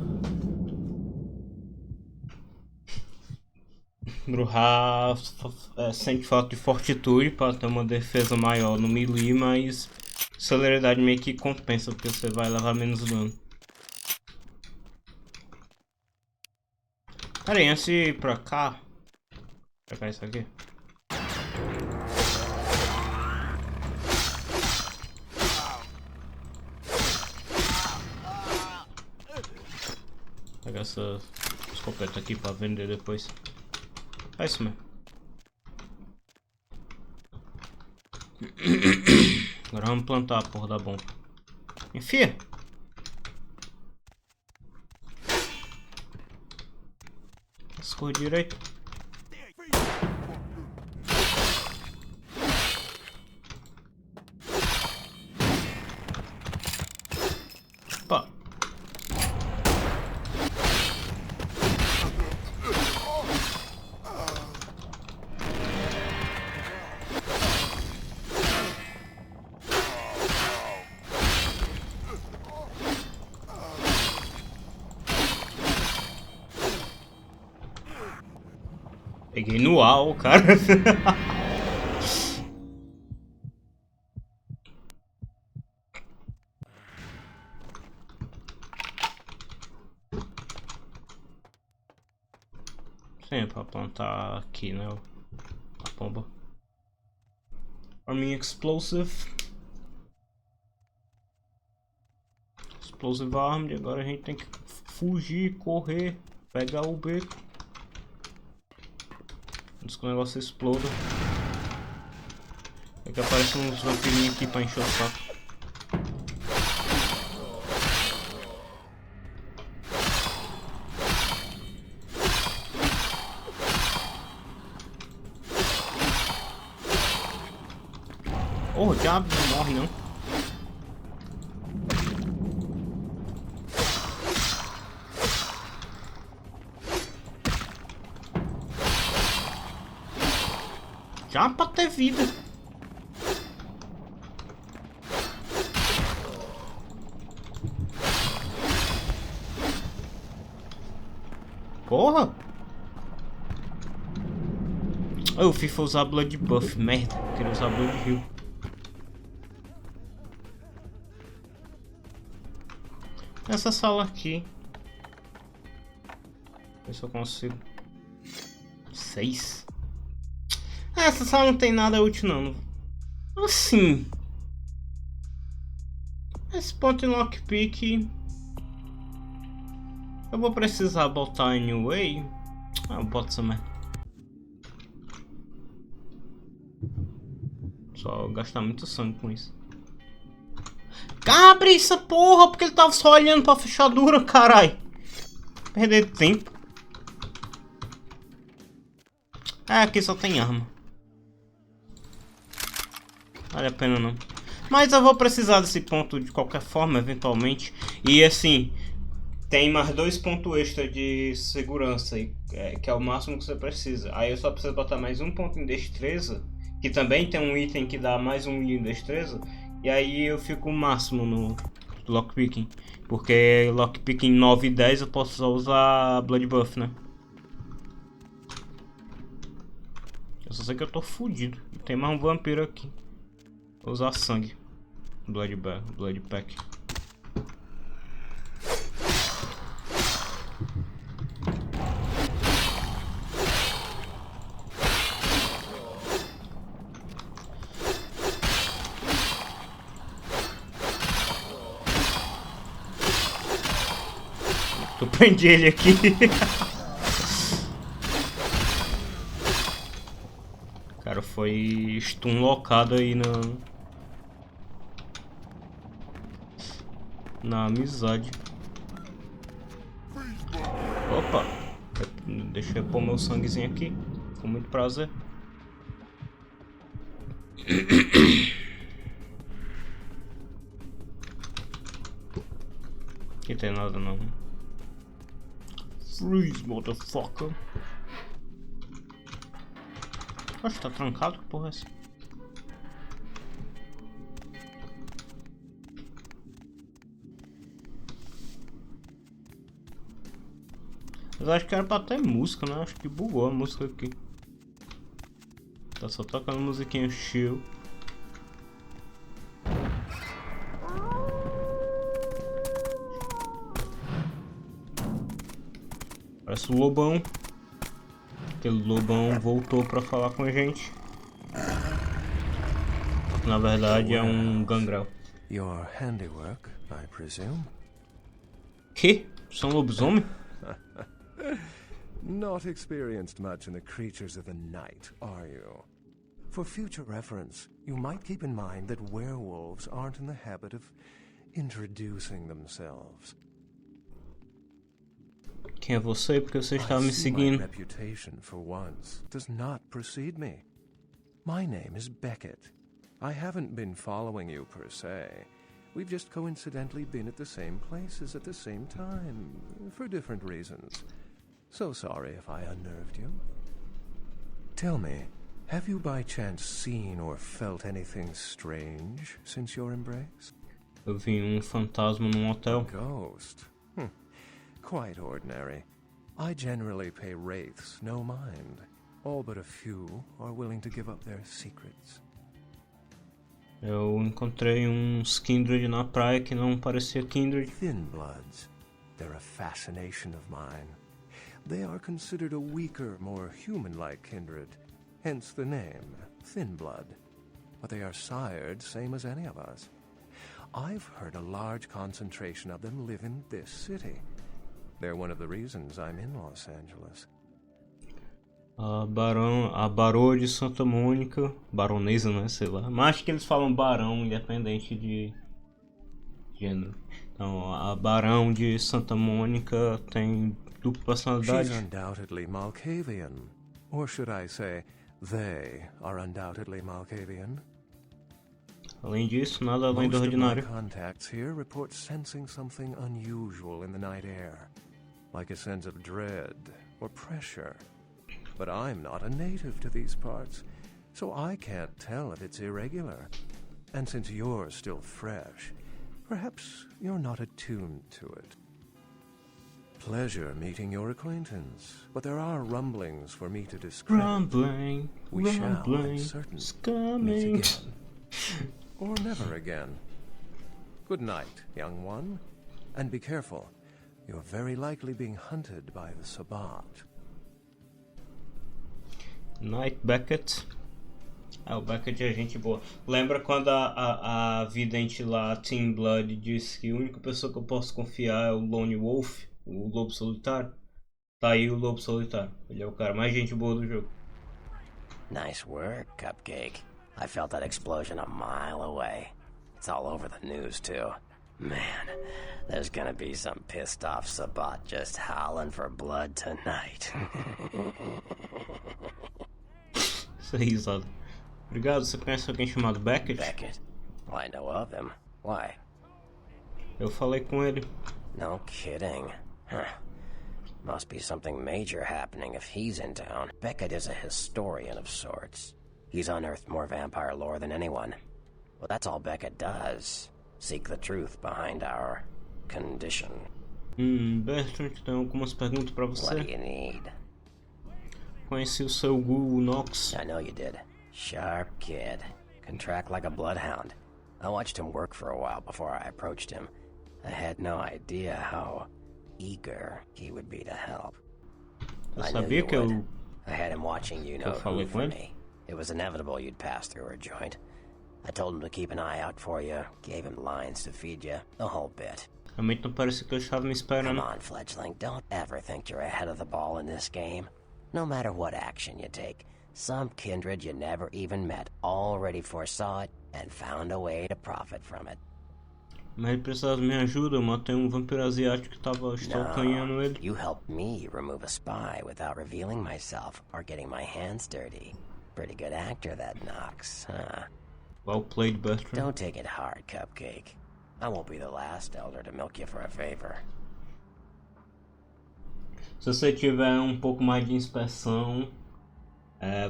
Brujah sente falta de fortitude para ter uma defesa maior no melee, mas celeridade meio que compensa porque você vai levar menos dano. Pera aí, antes de ir pra cá, vou pegar isso aqui. Vou pegar essa escopeta aqui pra vender depois. É isso mesmo. Agora vamos plantar a porra da bomba. Enfia! Escorre direito. Opa! Peguei no ar, cara. Sim, é pra plantar aqui, né? A bomba. Arming explosive. Explosive armed. Agora a gente tem que fugir, correr, pegar o beco. Antes que o negócio exploda. É que aparecem uns vampirinhos aqui pra encher o saco. Oh, o diabo não morre não. Já pra ter vida. Porra! Eu fui usar Blood Buff, merda. Queria usar Blood Heal. Essa sala aqui. Ver se eu consigo. 6. Essa sala não tem nada útil não. Assim. Esse ponto em lockpick. Eu vou precisar botar anyway. Ah, eu boto essa merda. Só gastar muito sangue com isso. Abre essa porra, porque ele tava só olhando pra fechadura, carai. Perder tempo. É, aqui só tem arma. Vale a pena não. Mas eu vou precisar desse ponto de qualquer forma, eventualmente. E assim, tem mais 2 pontos extra de segurança, que é o máximo que você precisa. Aí eu só preciso botar mais um ponto em destreza, que também tem um item que dá mais 1 em destreza. E aí eu fico o máximo no lockpicking. Porque lockpicking 9 e 10 eu posso só usar Blood Buff, né? Eu só sei que eu tô fudido. Tem mais um vampiro aqui. Vou usar sangue. Blood Pack. Eu prendi ele aqui. O cara foi stunlockado aí na amizade. Opa! Deixa eu pôr meu sanguezinho aqui. Com muito prazer. Aqui tem nada não. Freeze, motherfucker. Acho que tá trancado, que porra é essa? Mas acho que era pra ter música, né? Acho que bugou a música aqui. Tá só tocando musiquinha chill. Parece o lobão. Aquele lobão voltou pra falar com a gente. Na verdade é um gangrel. Your handiwork, I presume. Que? São lobisomem? Not experienced much in the creatures of the night, are you? For future reference, you might keep in mind that werewolves aren't in the habit of introducing themselves. Quem é você? Porque você estava me seguindo. My reputation, for once, does not precede me. My name is Beckett. I haven't been following you per se. We've just coincidentally been at the same places at the same time, for different reasons. So sorry if I unnerved you. Tell me, have you by chance seen or felt anything strange since your embrace? Eu vi fantasma num hotel. Ghost? Quite ordinary. I generally pay wraiths no mind. All but a few are willing to give up their secrets. Eu encontrei uns kindred na praia que não parecia kindred. Thin bloods. They're a fascination of mine. They are considered a weaker, more human-like kindred. Hence the name, thin blood. But they are sired same as any of us. I've heard a large concentration of them live in this city. They're one of the reasons I'm in Los Angeles. A Baroa de Santa Mônica, baronesa, né, sei lá. Mas acho que eles falam barão, independente de gênero. Então, a Barão de Santa Mônica tem dupla personalidade. She's undoubtedly Malkavian. Or should I say, they are undoubtedly Malkavian. Além disso, nada além do ordinário. Most of my contacts here report sensing something unusual in the night air, like a sense of dread or pressure. But I'm not a native to these parts, so I can't tell if it's irregular. And since you're still fresh, perhaps you're not attuned to it. Pleasure meeting your acquaintance, but there are rumblings for me to discredit. We shall, at certain, meet again. Or never again. Good night, young one. And be careful. You're very likely being hunted by the Sabá. Night, Beckett. O Beckett é gente boa. Lembra quando a vidente lá, Team Blood, disse que a única pessoa que eu posso confiar é o Lone Wolf, o Lobo Solitário? Tá aí o Lobo Solitário. Ele é o cara mais gente boa do jogo. Nice work, Cupcake. I felt that explosion a mile away. It's all over the news, too. Man, there's gonna be some pissed off Sabá just howling for blood tonight. Essa risada. Obrigado, você conhece alguém chamado Beckett? Beckett? Well, I know of him. Why? Eu falei com ele. No kidding. Huh. Must be something major happening if he's in town. Beckett is a historian of sorts. He's unearthed more vampire lore than anyone. Well, that's all Beckett does. Seek the truth behind our condition. Bertrand, tenho algumas perguntas pra você. What do you need? Conheci o seu guru, Nox. I know you did. Sharp kid. Can track like a bloodhound. I watched him work for a while before I approached him. I had no idea how eager he would be to help. I knew you would. I had him watching you know who for me. It was inevitable you'd pass through her joint. I told him to keep an eye out for you, gave him lines to feed you, the whole bit. Realmente não parece que eu estava me esperando. Come on, fledgling, don't ever think you're ahead of the ball in this game. No matter what action you take, some kindred you never even met already foresaw it and found a way to profit from it. Mas ele precisava de minha ajuda, eu matei vampiro asiático que estava stalkeando ele. You helped me remove a spy without revealing myself or getting my hands dirty. Pretty good actor, that Nox, huh? Well played, Bertrand. Don't take it hard, Cupcake. I won't be the last elder to milk you for a favor. Se você tiver pouco mais de inspeção,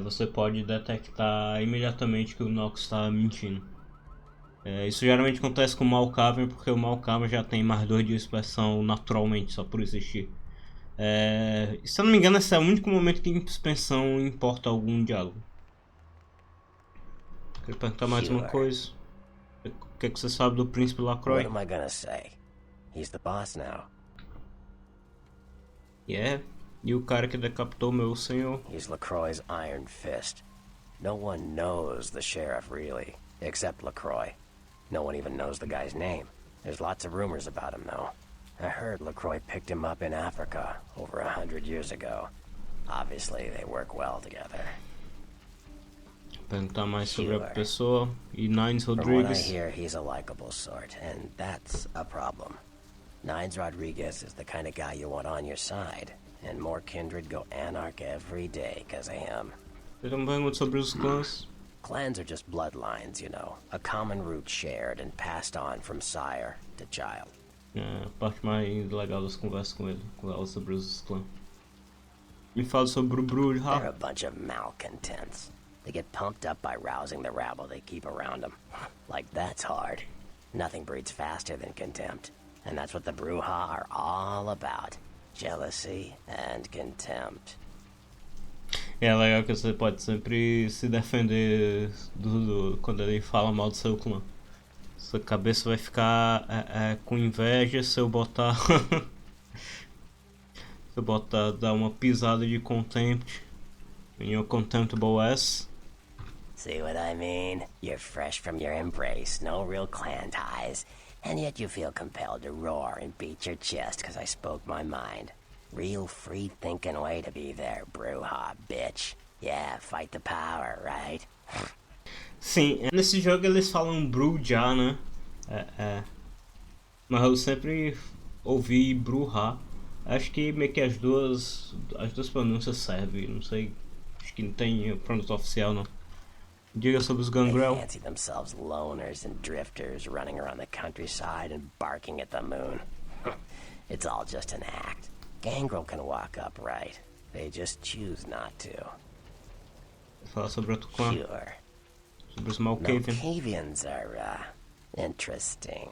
você pode detectar imediatamente que o Nox está mentindo. Isso geralmente acontece com o Malkavian, porque o Malkavian já tem mais 2 de inspeção naturalmente, só por existir. Se eu não me engano, esse é o único momento que inspeção importa algum diálogo. Queria perguntar mais uma coisa. O que você sabe do príncipe Lacroix? What am I gonna say? He's the boss now. E o cara que decapitou meu senhor? He's Lacroix's iron fist. No one knows the sheriff really, except Lacroix. No one even knows the guy's name. There's lots of rumors about him though. I heard Lacroix picked him up in Africa over 100 years ago. Obviously they work well together. Perguntar mais sobre a pessoa. E Nines From what I Rodriguez. hear, he's a likable sort, and that's a problem. Nines Rodriguez is the kind of guy you want on your side, and more kindred go anarch every day because of him. Você tem uma pergunta sobre os clãs? Clans are just bloodlines, you know, a common root shared and passed on from sire to child. A parte mais legal das conversas com ele, com ela sobre os clãs. Me fala sobre o Brujah. They're a bunch of malcontents. They get pumped up by rousing the rabble they keep around them. Like that's hard. Nothing breeds faster than contempt. And that's what the Brujah are all about. Jealousy and contempt. É legal que você pode sempre se defender quando ele fala mal do seu clã. Sua cabeça vai ficar com inveja se eu botar... se eu botar, dar uma pisada de contempt. In your contemptible ass. See what I mean? You're fresh from your embrace, no real clan ties. And yet you feel compelled to roar and beat your chest because I spoke my mind. Real free-thinking way to be there, Brujah, bitch. Yeah, fight the power, right? Sim, nesse jogo eles falam Brujah, né? Mas eu sempre ouvi Brujah. Acho que meio que as duas pronúncias servem, não sei. Acho que não tem pronúncia oficial, não. Diga sobre os Gangrel. They fancy themselves loners and drifters running around the countryside and barking at the moon. It's all just an act. Gangrel can walk upright. They just choose not to. Fala sobre outro clã. Sure. Sobre os Malkavian. Malkavians are, interesting.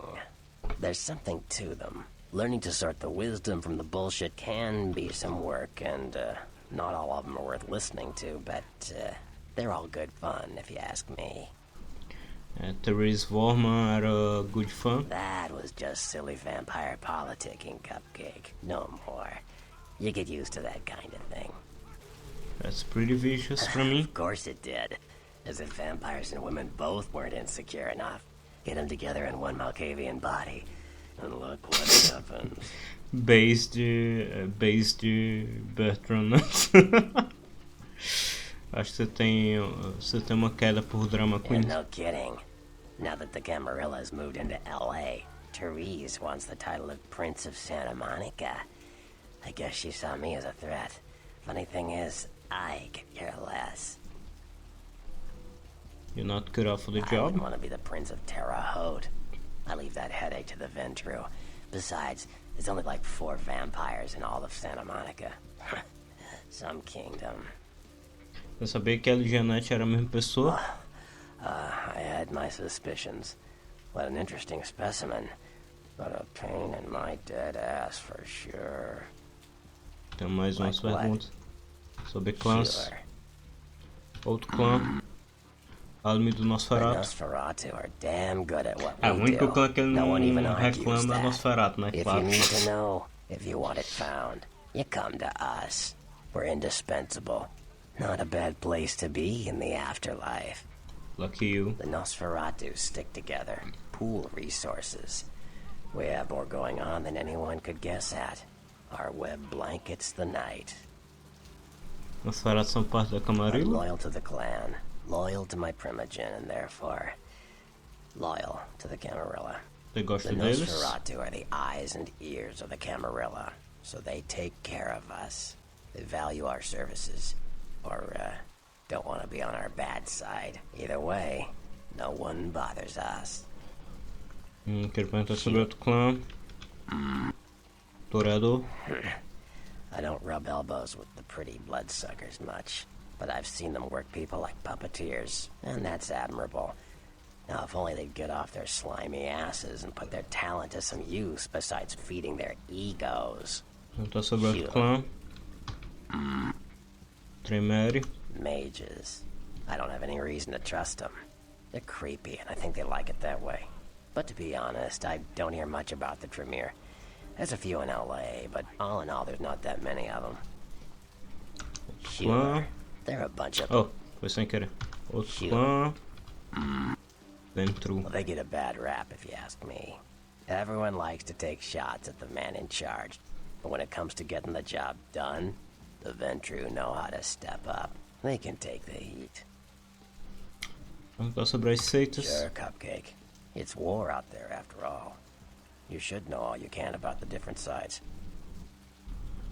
There's something to them. Learning to sort the wisdom from the bullshit can be some work, and, not all of them are worth listening to, but, they're all good fun, if you ask me. Therese Vorman era good fun. That was just silly vampire politicking, Cupcake. No more. You get used to that kind of thing. That's pretty vicious for me. Of course it did. As if vampires and women both weren't insecure enough. Get them together in one Malkavian body, and look what happens. Based Bertrand. Acho que você tem uma queda por drama queen. No kidding. Now that the Camarilla has moved into LA, Therese wants the title of Prince of Santa Monica. I guess she saw me as a threat. Funny thing is, I could care less. You're not good off for the I job? wouldn't want to be the Prince of Terre Haute. I leave that headache to the Ventru. Besides, there's only like 4 vampires in all of Santa Monica. Some kingdom. Eu sabia que ela e Jeanette eram a mesma pessoa. I had my suspicions. What an interesting specimen. But a pain in my dead ass for sure. Tem mais umas Like perguntas sobre clãs. Sure. Outro clã. Alme do The Nosferatu. Nosferatu are damn good at what O we único do. clã que ele No one even não argues reclama é that. Nosferatu, né? If Claro. you need to know, if you want it found, you come to us. We're indispensable. Not a bad place to be in the afterlife. Lucky you. The Nosferatu stick together, pool resources. We have more going on than anyone could guess at. Our web blankets the night. Nosferatu são parte da I'm Camarilla. loyal to the clan, loyal to my primogen, and therefore loyal to the Camarilla. Você gosta The deles? Nosferatu are the eyes and ears of the Camarilla, so they take care of us. They value our services, or don't want to be on our bad side. Either way, no one bothers us. Quero perguntar sobre outro clã. Toreador. I don't rub elbows with the pretty bloodsuckers much, but I've seen them work people like puppeteers, and that's admirable. Now, if only they'd get off their slimy asses and put their talent to some use besides feeding their egos. Perguntar sobre outro clã. Tremere. Mages. I don't have any reason to trust them. They're creepy, and I think they like it that way. But to be honest, I don't hear much about the Tremere. There's a few in LA, but all in all, there's not that many of them. Clã. They're a bunch of... Oh, foi sem querer. Outro clã. Ventru. Well, they get a bad rap, if you ask me. Everyone likes to take shots at the man in charge. But when it comes to getting the job done, the Ventru know how to step up. They can take the heat. Perguntar sobre as seitas. Sure, Cupcake. It's war out there, after all. You should know all you can about the different sides.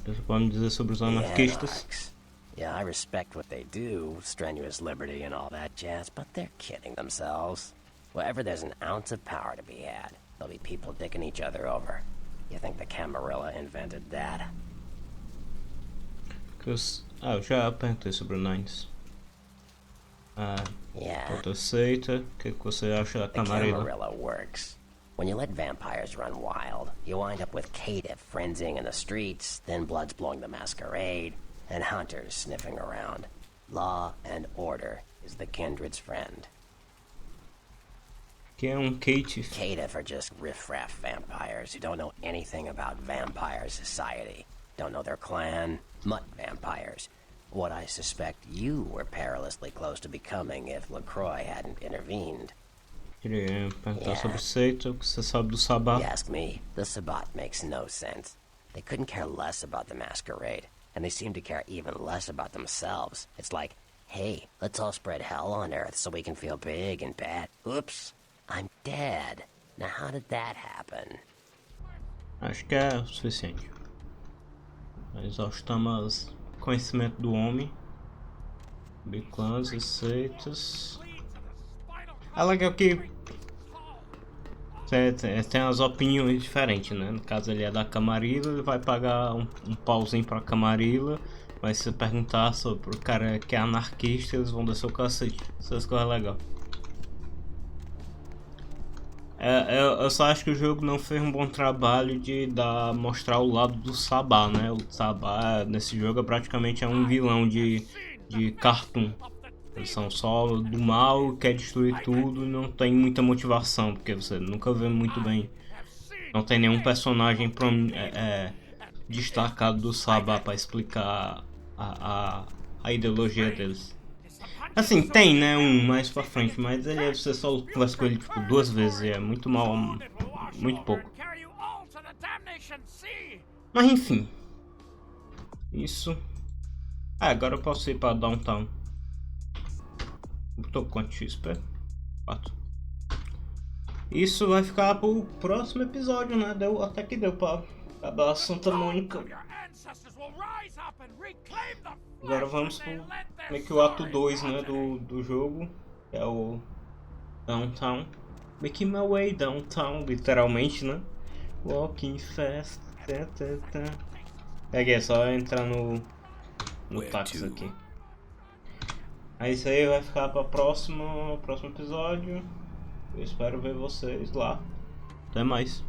Você pode me dizer sobre os The anarquistas? anarchs. Yeah, I respect what they do, strenuous liberty and all that jazz, but they're kidding themselves. Wherever there's an ounce of power to be had, there'll be people dicking each other over. You think the Camarilla invented that? Eu já perguntei sobre o Nines. Yeah. Outra seita. O que você acha da The Camarilla? Camarilla works. When you let vampires run wild, you wind up with caitiff frenzying in the streets, then bloods blowing the Masquerade, and hunters sniffing around. Law and order is the kindred's friend. Que é caitiff? Caitiff are just riffraff vampires who don't know anything about vampire society. Don't know their clan. Mutt vampires. What I suspect you were perilously close to becoming if LaCroix hadn't intervened. Queria perguntar sobre Seita, o que você sabe do Sabá? You ask me, the Sabbat makes no sense. They couldn't care less about the Masquerade, and they seem to care even less about themselves. It's like, hey, let's all spread hell on Earth so we can feel big and bad. Oops, I'm dead. Now how did that happen? Acho que é o suficiente. Exaustamos conhecimento do homem. Biclãs e seitas. É legal que tem as opiniões diferentes, né? No caso ele é da Camarilla, ele vai pagar um pauzinho pra Camarilla. Mas se perguntar sobre o cara que é anarquista, eles vão descer o cacete. Essas coisas legais. Eu só acho que o jogo não fez um bom trabalho de mostrar o lado do Sabá, né? O Sabá nesse jogo praticamente é um vilão de cartoon. Eles são só do mal, quer destruir tudo e não tem muita motivação, porque você nunca vê muito bem. Não tem nenhum personagem destacado do Sabá para explicar a ideologia deles. Assim, tem, né, um mais pra frente, mas você só conversa com ele tipo 2 vezes e é muito mal, muito pouco. Mas enfim. Isso. Agora eu posso ir pra Downtown. Tô com quanto XP? 4. Isso vai ficar pro próximo episódio, né? Até que deu pra acabar a Santa Mônica. Agora vamos pro meio que o ato 2, né, do jogo, que é o Downtown. Making my way downtown, literalmente, né? Walking fast. Peguei, é só entrar no táxi aqui. Aí isso aí vai ficar para próximo episódio. Eu espero ver vocês lá. Até mais.